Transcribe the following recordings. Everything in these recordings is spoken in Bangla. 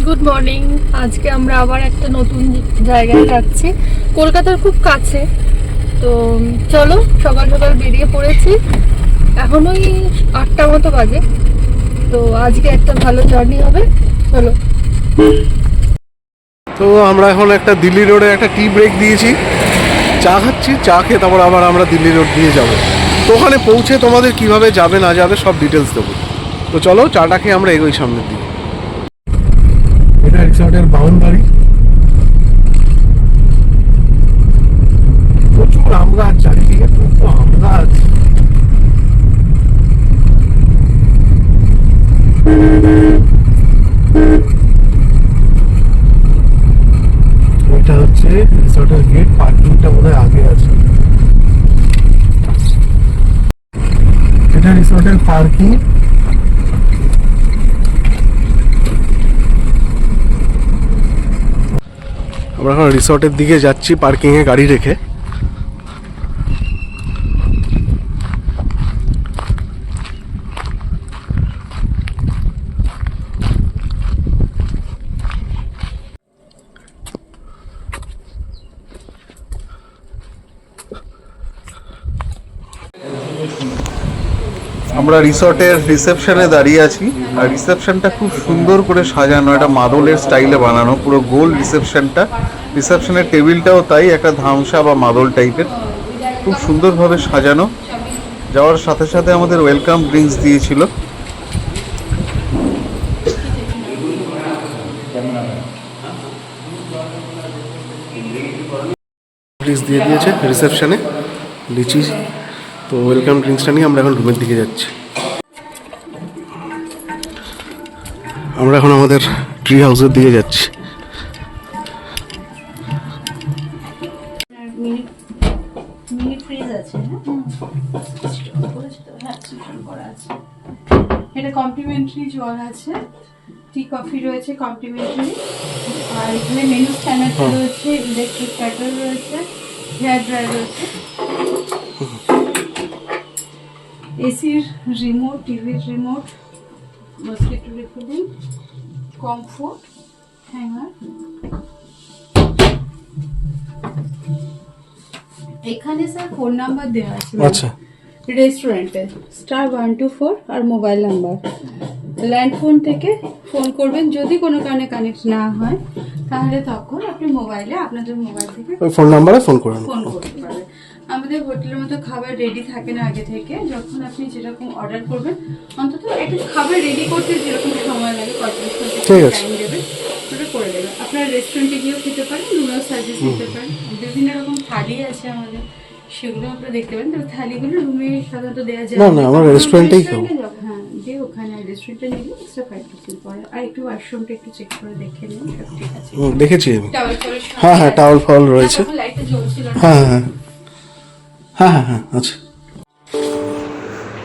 Good morning. আজকে আমরা আবার একটা নতুন জায়গায় যাচ্ছি, কলকাতার খুব কাছে। তো চলো, সকাল সকাল বেরিয়ে পড়েছি, এখন ওই 8টা মতো বাজে। তো আজকে একটা ভালো জার্নি হবে, চলো। তো আমরা এখন একটা দিল্লি রোডে একটা টি ব্রেক দিয়েছি, চা খাচ্ছি। চা খেয়ে তারপর আবার আমরা দিল্লি রোড দিয়ে যাব। তো ওখানে পৌঁছে তোমাদের কিভাবে যাবে না যাবে সব ডিটেলস দেবো। তো চলো, চাটা খেয়ে আমরা এগোই সামনের দিকে। এটা রিসর্টের বাউন্ডারি, প্রচুর আম গাছ চারিদিকে, প্রচুর আম গাছ। এটা হচ্ছে রিসর্টের গেট, পার্কিংটা বোধহয় আগে আছে। এটা রিসর্টের পার্কিং। আমরা এখন রিসর্টের দিকে যাচ্ছি পার্কিংয়ে গাড়ি রেখে। আমরা রিসর্টের রিসেপশনে দাঁড়িয়ে আছি, আর রিসেপশনটা খুব সুন্দর করে সাজানো, একটা মাদলের স্টাইলে বানানো, পুরো গোল রিসেপশনটা। রিসেপশনের টেবিলটাও তাই, একটা ধামসা বা মাদল টাইপের, খুব সুন্দরভাবে সাজানো। যাওয়ার সাথে সাথে আমাদের ওয়েলকাম ড্রিঙ্কস দিয়েছিল। ড্রিঙ্কস দিয়ে দিয়েছে রিসেপশনে, লিচি। তো ওয়েলকাম ড্রিঙ্কসটা নিয়ে আমরা এখন রুমের দিকে যাচ্ছি। আমরা এখন আমাদের ট্রি হাউসের দিকে যাচ্ছি। এটা কমপ্লিমেন্টারি জল আছে, টি কফি রয়েছে কমপ্লিমেন্টারি, আর এখানে মেনু স্ট্যান্ডার্ড রয়েছে, ইলেকট্রিক কেটল রয়েছে, হেয়ার ড্রায়ার রয়েছে, এসির রিমোট, টিভির remote, mosquito refilling, comfort, hanger. এখানে স্যার ফোন নাম্বার দেওয়া আছে। আচ্ছা, রেস্টুরেন্টে *124 আর মোবাইল নাম্বার। ল্যান্ড ফোন থেকে ফোন করবেন, যদি কোনো কারণে কানেক্ট না হয় তাহলে তখন আপনি মোবাইলে, আপনাদের মোবাইল থেকে ওই ফোন নাম্বারে ফোন করুন। ফোন করতে পারবেন। আমাদের হোটেলের মতো খাবার রেডি থাকে না আগে থেকে, যখন আপনি যেরকম অর্ডার করবেন, অন্তত একটা খাবার রেডি করতে যেরকম সময় লাগে 45 মিনিট টাইম দেবেন, ওটা করে দেবেন। আপনারা রেস্টুরেন্টে গিয়েও খেতে পারেন, রুমেও সার্ভিস নিতে পারেন। বিভিন্ন রকম থালি আছে আমাদের, সেগুলো আপনারা দেখতে পারেন। তবে থালিগুলো রুমে সাধারণত দেওয়া যায় না, আমরা রেস্টুরেন্টেই খাবো। হ্যাঁ, যে ওখানে রেস্টুরেন্টে নিলে এক্সট্রা 5% পড়ে। আর একটু ওয়াশরুমটা একটু চেক করে দেখে নিন, সব ঠিক আছে। দেখেছি আমি। হ্যাঁ, টাওয়াল ফল রয়েছে। লাইটটা জ্বলছিল না। হ্যাঁ হ্যাঁ হ্যাঁ হ্যাঁ হ্যাঁ, আচ্ছা।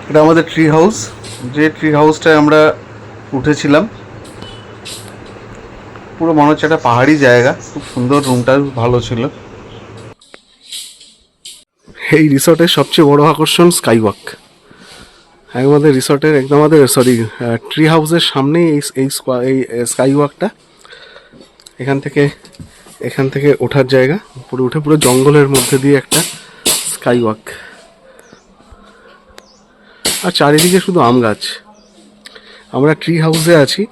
এটা আমাদের ট্রি হাউস, যে ট্রি হাউসটায় আমরা উঠেছিলাম। পুরো মনে হচ্ছে একটা পাহাড়ি জায়গা, খুব সুন্দর। রুমটা ভালো ছিল। এই রিসর্টের সবচেয়ে বড় আকর্ষণ স্কাই ওয়াক। আমাদের রিসর্টের একদম, আমাদের ট্রি হাউসের সামনেই এই স্কাই ওয়াকটা। এখান থেকে ওঠার জায়গা, পুরো উঠে পুরো জঙ্গলের মধ্যে দিয়ে একটা স্কাই ওয়াক। আর চারিদিকে শুধু আম গাছ। আমরা ট্রি হাউসে আছি,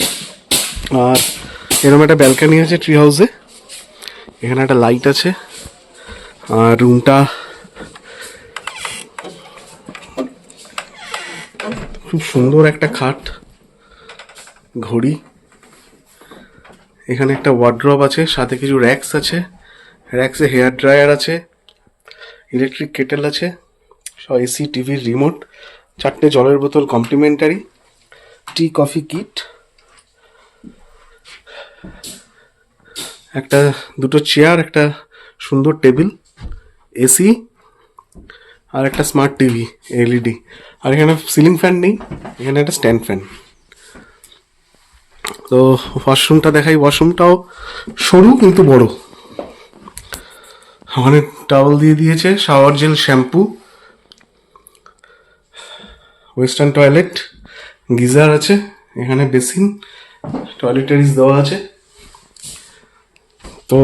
আর এরকম একটা ব্যালকনি আছে ট্রি হাউসে। এখানে একটা লাইট আছে, আর রুমটা খুব সুন্দর। একটা খাট, ঘড়ি, এখানে একটা ওয়ার্ড্রব আছে, সাথে কিছু র্যাকস আছে। র্যাকসে হেয়ার ড্রায়ার আছে, ইলেকট্রিক কেটেল আছে, সব এসি, টিভির রিমোট, 4টে জলের বোতল কমপ্লিমেন্টারি, টি কফি কিট, দুটো চেয়ার, একটা সুন্দর টেবিল, এসি, আর একটা স্মার্ট টিভি এলইডি। আর এখানে সিলিং ফ্যান নেই, এখানে একটা স্ট্যান্ড ফ্যান। তো ওয়াশরুমটা দেখাই। ওয়াশরুমটাও সরু কিন্তু বড়। ওখানে টাওয়াল দিয়ে দিয়েছে, shower gel, shampoo, western toilet, geyser আছে, এখানে বেসিন, টয়লেটারিজ দেওয়া আছে। তো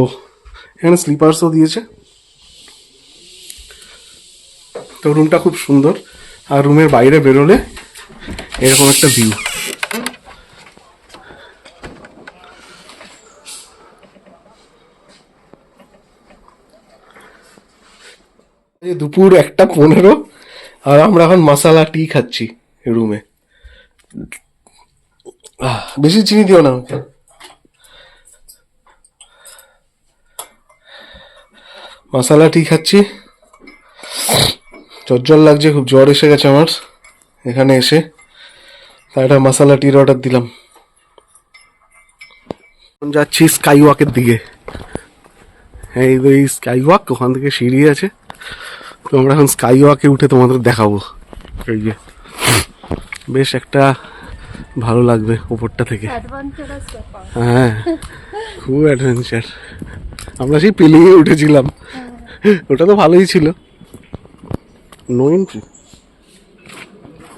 এখানে স্লিপার্সও দিয়েছে। তো রুমটা খুব সুন্দর, আর রুমের বাইরে বেরোলে এরকম একটা ভিউ। দুপুর 1:15 আর আমরা এখন মশালা টি খাচ্ছি রুমে। বেশি চিনি দিও না আমাকে। মশালা টি খাচ্ছি, জ্বর লাগছে, খুব জ্বর এসে গেছে আমার এখানে এসে, তাই একটা মশালা টির অর্ডার দিলাম। যাচ্ছি স্কাই ওয়াকের দিকে। এই স্কাই ওয়াক, ওখান থেকে সিঁড়ি আছে, তো আমরা এখন স্কাই ওয়াকে উঠে তোমাদের দেখাবো। এই যে বেশ একটা ভালো লাগবে ওপরটা থেকে। হ্যাঁ, খুব অ্যাডভেঞ্চার। আমরা সেই পেলিয়ে উঠেছিলাম, ওটা তো ভালোই ছিল। নো এন্ট্রি,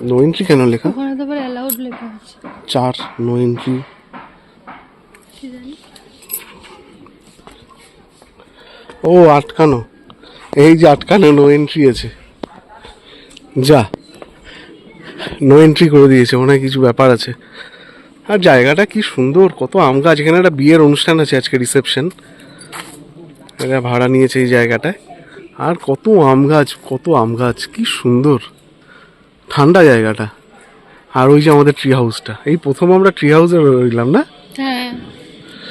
নো এন্ট্রি কেন লেখা? ওখানে তো আবার অ্যালাউড লেখা আছে 4 নো এন্ট্রি। কি জানি। ও আটকানো, এই যে আটকানো, নো এন্ট্রি আছে। যা, নো এন্ট্রি করে দিয়েছে, মনে হয় কিছু ব্যাপার আছে। আর জায়গাটা কি সুন্দর, কত আম গাছ। এখানে একটা বিয়ের অনুষ্ঠান আছে আজকে, রিসেপশন, এরা ভাড়া নিয়েছে এই জায়গাটায়। আর কত আম গাছ, কত আম গাছ, কি সুন্দর ঠান্ডা জায়গাটা। আর ওই যে আমাদের ট্রি হাউসটা, এই প্রথম আমরা ট্রি হাউসে রইলাম না? হ্যাঁ,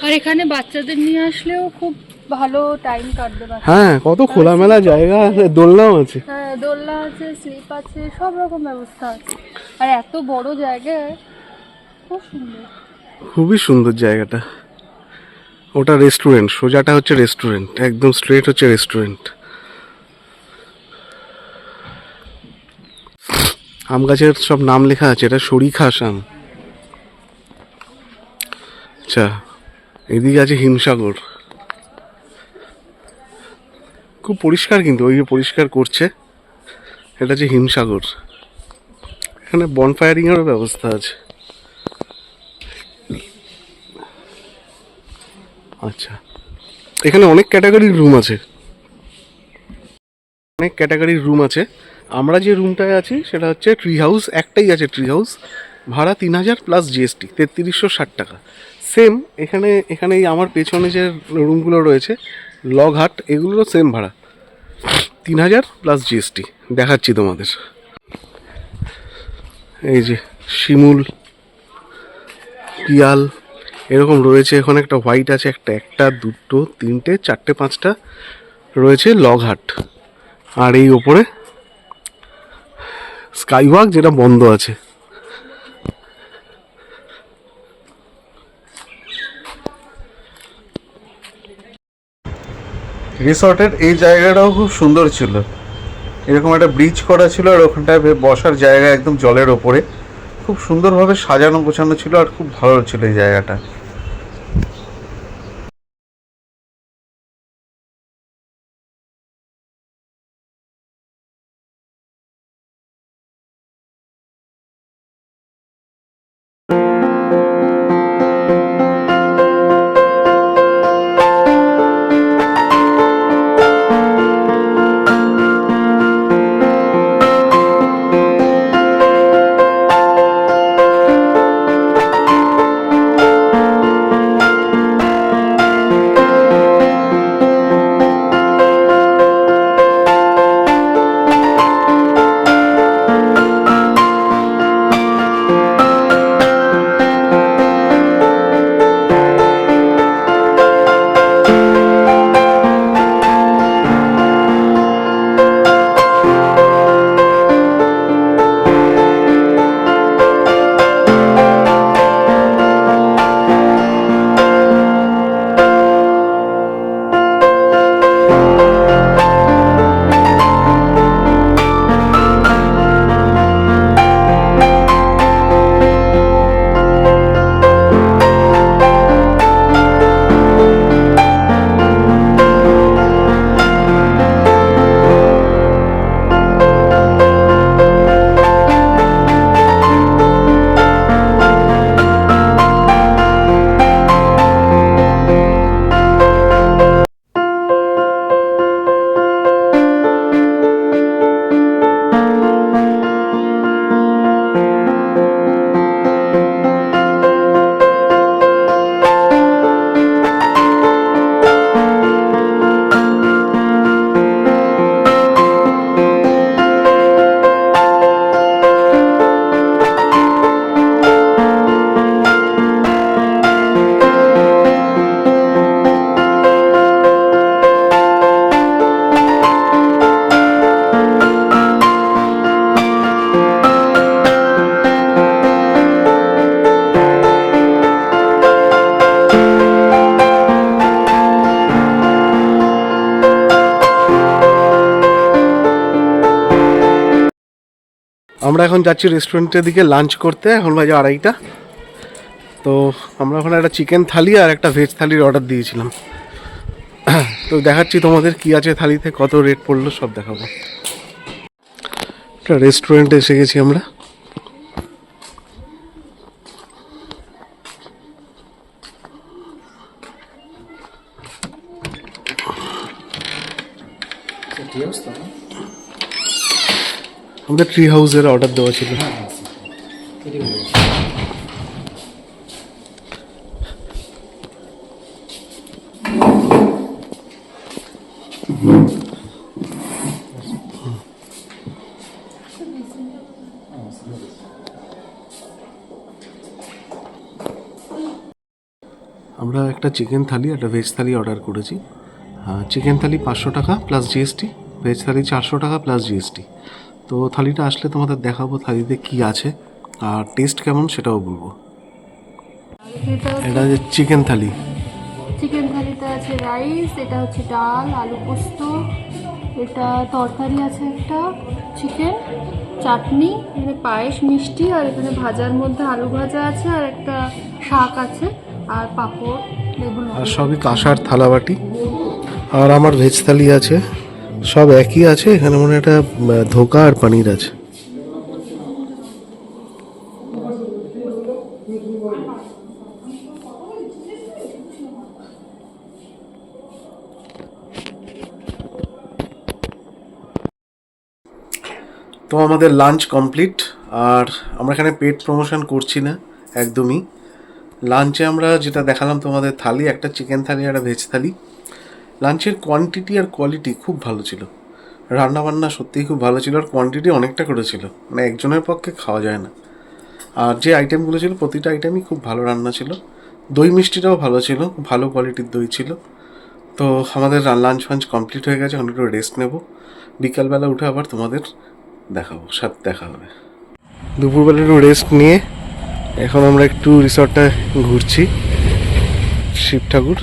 আর এখানে বাচ্চাদের নিয়ে আসলেও খুব ভালো টাইম কাটবে। হ্যাঁ, কত খোলামেলা জায়গা আছে, দোলনাও আছে। হ্যাঁ, দোলনা আছে, স্লিপ আছে, সব রকম ব্যবস্থা আছে। আর এত বড় জায়গায় খুব সুন্দর, খুবই সুন্দর জায়গাটা। ওটা রেস্টুরেন্ট, সোজাটা হচ্ছে রেস্টুরেন্ট, একদম স্ট্রেট হচ্ছে রেস্টুরেন্ট। আম গাছের সব নাম লেখা আছে, এটা সরিখাস আম। আচ্ছা, এদিকে আছে হিমসাগর, খুব পরিষ্কার, কিন্তু ওই যে পরিষ্কার করছে, এটা হচ্ছে হিমসাগর। এখানে বনফায়ারিং এরও ব্যবস্থা আছে। আচ্ছা, এখানে অনেক ক্যাটাগরির রুম আছে, অনেক ক্যাটাগরির রুম আছে। আমরা যে রুমটায় আছি সেটা হচ্ছে ট্রি হাউস, একটাই আছে ট্রি হাউস, ভাড়া 3000 প্লাস জিএসটি, 3360 টাকা। সেম এখানে এই আমার পেছনে যে রুমগুলো রয়েছে, লগ হাট, এগুলোরও সেম ভাড়া 3000 প্লাস জিএসটি। দেখাচ্ছি তোমাদের, এই যে শিমুল, পিয়াল এরকম রয়েছে। এখানে একটা হোয়াইট আছে, একটা দুটো তিনটে চারটে পাঁচটা রয়েছে লগ হাট। আর এই ওপরে স্কাই ওয়াক, যেটা বন্ধ আছে। রিসর্টের এই জায়গাটাও খুব সুন্দর ছিল, এরকম একটা ব্রিজ করা ছিল, আর ওখানটায় বসার জায়গা একদম জলের ওপরে, খুব সুন্দরভাবে সাজানো গোছানো ছিল, আর খুব ভালো ছিল এই জায়গাটা। আমরা এখন যাচ্ছি রেস্টুরেন্টের দিকে লাঞ্চ করতে। এখন বাজে 2:30। তো আমরা ওখানে একটা চিকেন থালি আর একটা ভেজ থালির অর্ডার দিয়েছিলাম। তো দেখাচ্ছি তোমাদের কি আছে থালিতে, কত রেট পড়লো সব দেখাবো। একটা রেস্টুরেন্টে এসে গেছি আমরা। আমাদের ট্রি হাউসের অর্ডার দেওয়া ছিল। আমরা একটা চিকেন থালি একটা ভেজ থালি অর্ডার করেছি। চিকেন থালি 500 টাকা প্লাস জিএসটি, ভেজ থালি 400 টাকা প্লাস জিএসটি। তো থালিটা আসলে তোমাদের দেখাবো থালিতে কি আছে আর টেস্ট কেমন সেটাও বলবো। এটা হচ্ছে চিকেন থালি। চিকেন থালিতে আছে রাইস, এটা হচ্ছে ডাল, আলু পোস্ত, এটা তরকারি আছে একটা, চিকেন, চাটনি, এখানে পায়েস, মিষ্টি, আর এখানে ভাজার মধ্যে আলু ভাজা আছে, আর একটা শাক আছে, আর পাঁপড়, লেবু। আর সবই কাঁসার থালাবাটি। আর আমার ভেজ থালি আছে, সব একই আছে। এখানে মনে হয় একটা ধোকা আর পনির আছে। তো আমাদের লাঞ্চ কমপ্লিট। আর আমরা এখানে পেড প্রমোশন করছি না একদমই। লাঞ্চে আমরা যেটা দেখালাম তোমাদের থালি, একটা চিকেন থালি আর একটা ভেজ থালি। লাঞ্চের কোয়ান্টিটি আর কোয়ালিটি খুব ভালো ছিল। রান্নাবান্না সত্যিই খুব ভালো ছিল, আর কোয়ান্টিটি অনেকটা করেছিল, মানে একজনের পক্ষে খাওয়া যায় না। আর যে আইটেমগুলো ছিল প্রতিটা আইটেমই খুব ভালো রান্না ছিল। দই মিষ্টিটাও ভালো ছিল, খুব ভালো কোয়ালিটির দই ছিল। তো আমাদের লাঞ্চ ফাঞ্চ কমপ্লিট হয়ে গেছে, এখন একটু রেস্ট নেব। বিকালবেলা উঠে আবার তোমাদের দেখাবো, সাথে দেখা হবে। দুপুরবেলা একটু রেস্ট নিয়ে এখন আমরা একটু রিসর্টটা ঘুরছি। শিব ঠাকুর।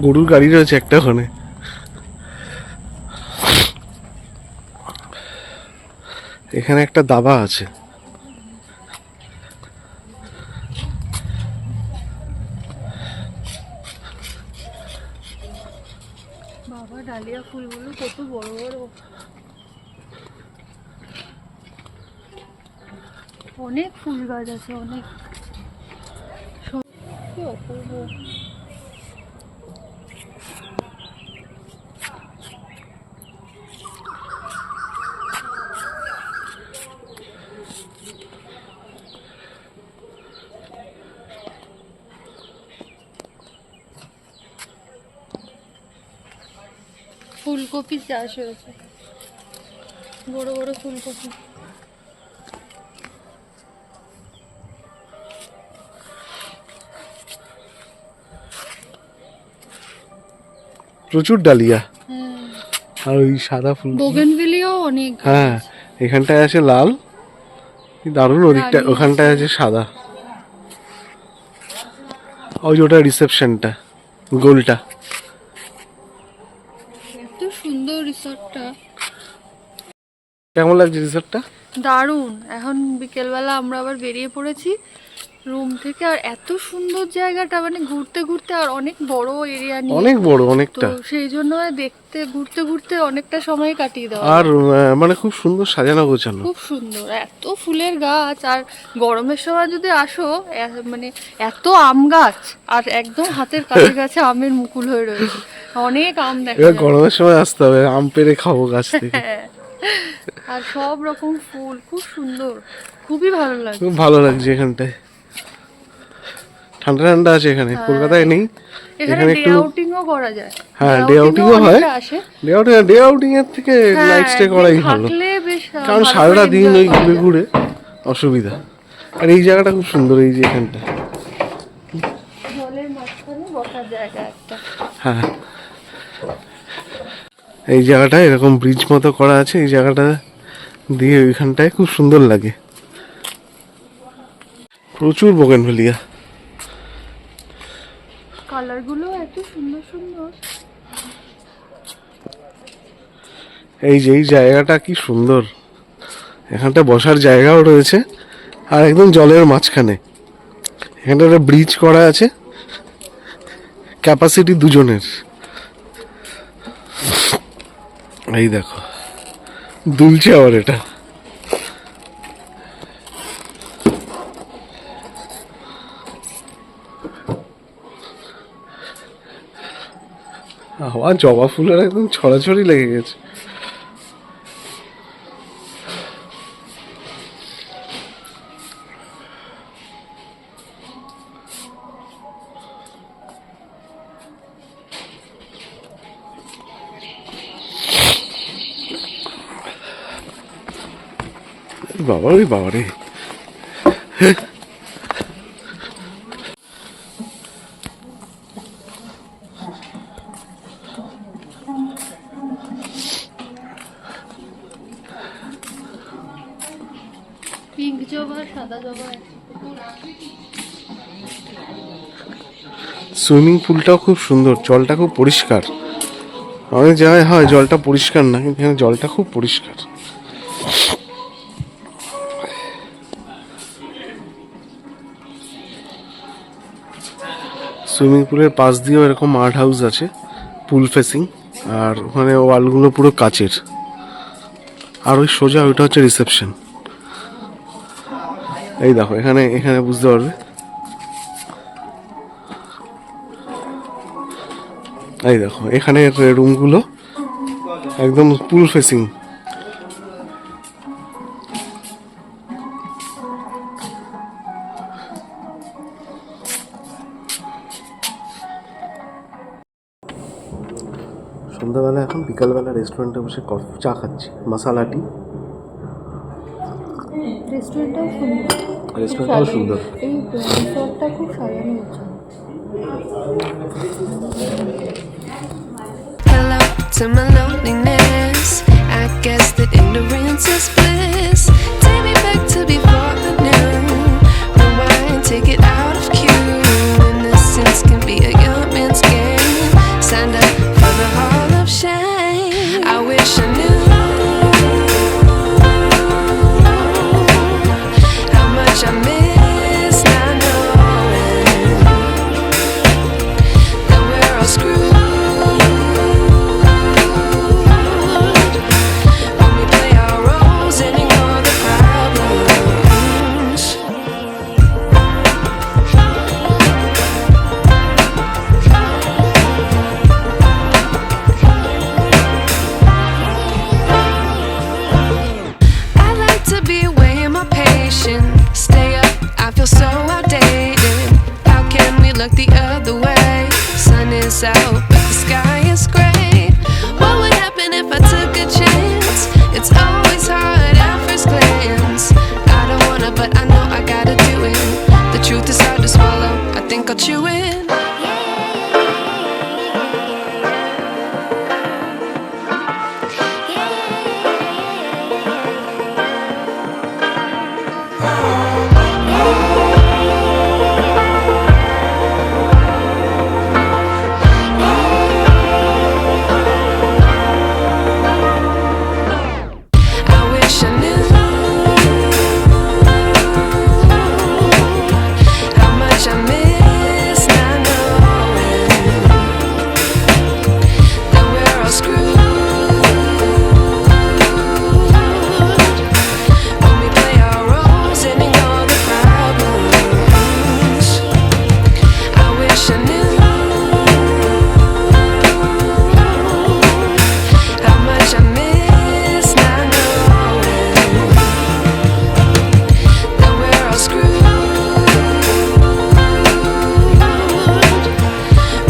গরুর গাড়ি রয়েছে একটা ওখানে। এখানে একটা দাবা আছে। বাবা, ডালিয়া ফুলগুলো কত বড় বড়, অনেক ফুল গাছ আছে, অনেক। কি অপূর্ব। ফুলকপি চাষ হয়েছে, বড় বড় ফুলকপি। প্রচুর ডালিয়া। আর ওই সাদা ফুল, বোগেনভিলিয়াও অনেক। হ্যাঁ, এখানটায় আছে লাল, কি দারুণ। ওদিকটা ওখানটায় আছে সাদা। ওই যে ওটা রিসেপশনটা, গোলটা। এত সুন্দর রিসর্টটা। কেমন লাগছে রিসর্টটা? দারুণ। এখন বিকেলবেলা আমরা আবার বেরিয়ে পড়েছি রুম থেকে। আর এত সুন্দর জায়গাটা, মানে ঘুরতে ঘুরতে, আর অনেক বড় এরিয়া নিয়ে, অনেক বড়, তো অনেকটা। সেই জন্য দেখতে ঘুরতে ঘুরতে অনেকটা সময় কাটিয়ে দেওয়া। আর মানে খুব সুন্দর সাজানো গোছানো, খুব সুন্দর, এত ফুলের গাছ। আর গরমের সময় যদি আসো, মানে এত আম গাছ, আর একদম হাতের কাছে কাছে আমের মুকুল হয়ে রয়েছে, অনেক আম দেখা এবার যায়। গরমের সময় আসতে হবে, আম পেড়ে খাবো গাছ থেকে। হ্যাঁ, আর সব রকম ফুল, খুব সুন্দর, খুবই ভালো লাগে। খুব ভালো লাগছে এখানটায়, ঠান্ডা ঠান্ডা আছে এখানে। কলকাতায় নেই। এখানে ডে আউটিংও করা যায়। হ্যাঁ, ডে আউটিংও হয়। ডে আউটিং এর থেকে নাইট স্টে করাই ভালো, কারণ সারাটা দিন ওই ঘুরে ঘুরে অসুবিধা। আর এই জায়গাটা খুব সুন্দর, এই যে এখানটা জলের মাঝখানে বসার জায়গা একটা। হ্যাঁ, এই জায়গাটা এরকম ব্রিজ মতো করা আছে, এই জায়গাটা দিয়ে ওইখানটায় খুব সুন্দর লাগে। প্রচুর বোগেনভেলিয়া। কালারগুলো এত সুন্দর সুন্দর। এই যে এই জায়গাটা কি সুন্দর, এখানটা বসার জায়গাও রয়েছে আর একদম জলের মাঝখানে। এখানটা একটা ব্রিজ করা আছে, ক্যাপাসিটি 2 জনের। এই দেখো দুলছে আবার এটা। আমার জবা ফুলের একদম ছড়াছড়ি লেগে গেছে। বাবা রে বাবা রে, পিঙ্ক জবা, সাদা জবা। সুইমিং পুলটাও খুব সুন্দর, জলটা খুব পরিষ্কার। অনেক জায়গায় হয় জলটা পরিষ্কার না, কিন্তু এখানে জলটা খুব পরিষ্কার। সুইমিং পুলের পাশ দিয়েও এরকম আর্ট হাউস আছে, পুল ফেসিং, আর ওখানে ওয়ালগুলো পুরো কাচের। আর ওই সোজা ওইটা হচ্ছে রিসেপশন। এই দেখো এখানে এখানে বুঝতে পারবে। এই দেখো এখানে রুমগুলো একদম পুল ফেসিং। সন্ধ্যাবেলা এখন বিকালবেলা রেস্টুরেন্টে বসে চা খাচ্ছি, মশালা টি। রেস্টুরেন্টটাও সুন্দর, রেস্টুরেন্টটাও সুন্দর। এই রিসর্টটা খুব সাজানো হচ্ছে। Hello to my loneliness. I guess that ignorance is bliss. Take me back to before the new. Rewind, take it out of cue. Innocence can be a young man's game. Signed up for the hall of shame. I wish I knew how much I miss not knowing that we're all screwed. Stay up, I feel so outdated. How can we look the other way? Sun is out, but the sky is gray. What would happen if I took a chance? It's always hard at first glance. I don't wanna, but I know I gotta do it. The truth is hard to swallow, I think I'll chew it. I wish I knew how much I miss not knowing that we're all screwed when we play our roles and ignore the problems. I wish I knew how much I miss not knowing that we're all screwed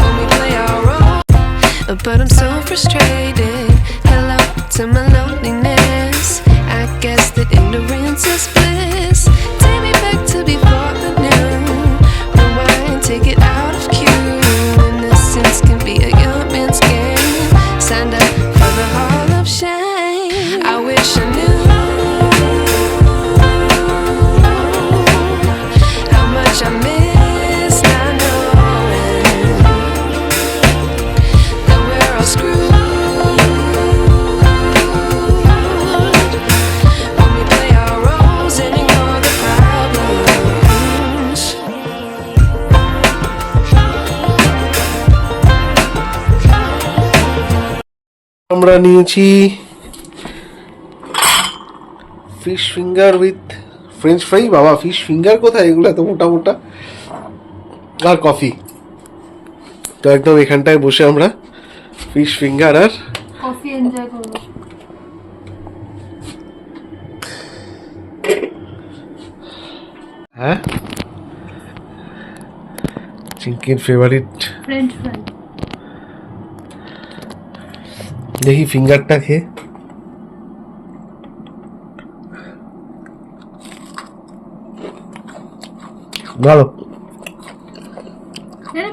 when we play our role. But I'm so frustrated. Hello to my loneliness. I guess that ignorance is bliss. Take me back to before the new. Rewind, take it out of cue. Innocence can be a young man's game. Signed up for the hall of shame. I wish I knew how আমরা নিয়েছি fish finger with French fry. বাবা, ফিশ ফিঙ্গার কোথায়, এগুলো এত মোটা মোটা, আর কফি। তো একদম এখানটায় বসে আমরা ফিশ ফিঙ্গার আর কফি এনজয় করবো। হ্যাঁ, চিঙ্কির ফেভারিট ফ্রেঞ্চ ফ্রাই। দেখি ফিঙ্গারটা খেয়ে। ভালো,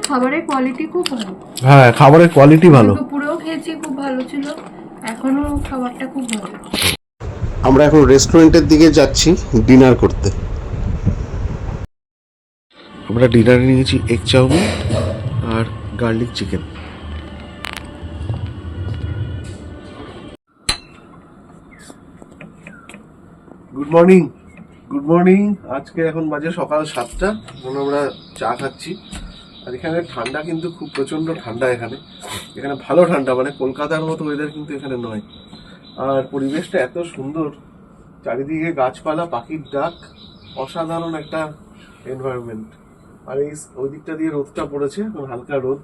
খাবারের কোয়ালিটি খুব ভালো। হ্যাঁ খাবারের কোয়ালিটি ভালো। পুরো খেয়েছি, খুব ভালো ছিল, এখনো খাবারটা খুব ভালো। আমরা এখন রেস্টুরেন্টের দিকে যাচ্ছি ডিনার করতে। আমরা ডিনারে নিয়েছি এগ চাউমিন আর garlic chicken. Good morning, good morning. আজকে এখন বাজে সকাল 7টা, এখন আমরা চা খাচ্ছি। আর এখানে ঠান্ডা কিন্তু খুব প্রচণ্ড ঠান্ডা। এখানে ভালো ঠান্ডা, মানে কলকাতার মতো ওয়েদার কিন্তু এখানে নয়। আর পরিবেশটা এত সুন্দর, চারিদিকে গাছপালা, পাখির ডাক, অসাধারণ একটা এনভায়রনমেন্ট। আর এই ওই দিকটা দিয়ে রোদটা পড়েছে, এখন হালকা রোদ।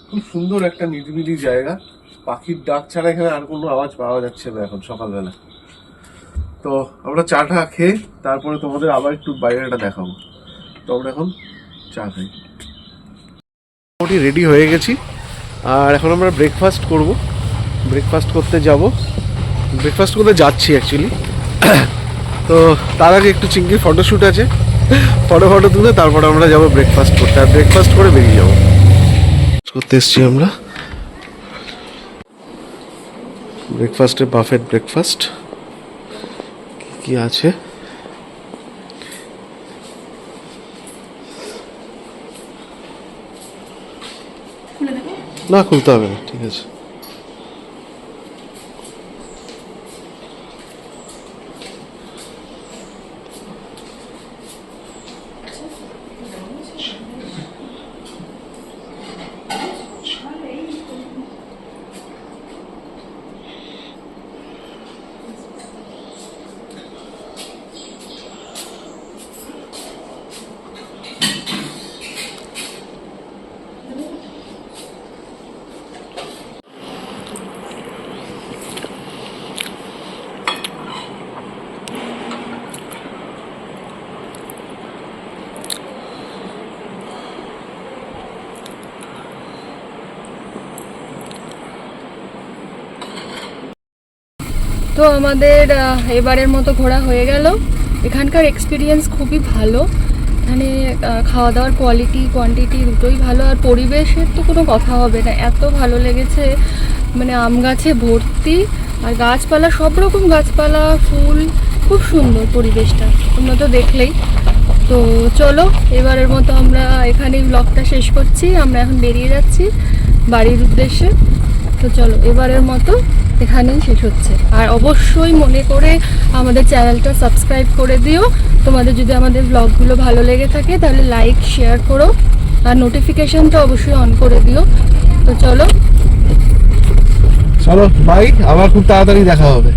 খুব সুন্দর একটা নিরিবিলি জায়গা, পাখির ডাক ছাড়া এখানে আর কোনো আওয়াজ পাওয়া যাচ্ছে না এখন সকালবেলা। তো আমরা চাটা খেয়ে তারপরে তোমাদের আবার একটু বাইরেটা দেখাবো। তো আমরা এখন চা খাই। মোটামুটি রেডি হয়ে গেছি, আর এখন আমরা ব্রেকফাস্ট করব। ব্রেকফাস্ট করতে যাচ্ছি অ্যাকচুয়ালি। তো তার আগে একটু চিঙ্কির ফটোশ্যুট আছে, ফটো তুলে তারপরে আমরা যাবো ব্রেকফাস্ট করতে। আর ব্রেকফাস্ট করে বেরিয়ে যাবো। করতে এসছি আমরা ব্রেকফাস্টে, বাফেট ব্রেকফাস্ট। কি আছে না, খুলতে হবে না, ঠিক আছে। তো আমাদের এবারের মতো ঘোরা হয়ে গেল। এখানকার এক্সপিরিয়েন্স খুবই ভালো। এখানে খাওয়া দাওয়ার কোয়ালিটি কোয়ান্টিটি দুটোই ভালো, আর পরিবেশের তো কোনো কথা হবে না, এত ভালো লেগেছে। মানে আম গাছে ভর্তি, আর গাছপালা, সব রকম গাছপালা, ফুল, খুব সুন্দর পরিবেশটা, তোমরা তো দেখলেই। তো চলো, এবারের মতো আমরা এখানেই ব্লগটা শেষ করছি। আমরা এখন বেরিয়ে যাচ্ছি বাড়ির উদ্দেশ্যে। তো চলো, এবারের মতো এখানেই শেষ হচ্ছে। আর অবশ্যই মনে করে আমাদের চ্যানেলটা সাবস্ক্রাইব করে দিও। তোমাদের যদি আমাদের ব্লগগুলো ভালো লেগে থাকে তাহলে লাইক, শেয়ার করো, আর নোটিফিকেশনটা অবশ্যই অন করে দিও। তো চলো বাই, আবার খুব তাড়াতাড়ি দেখা হবে।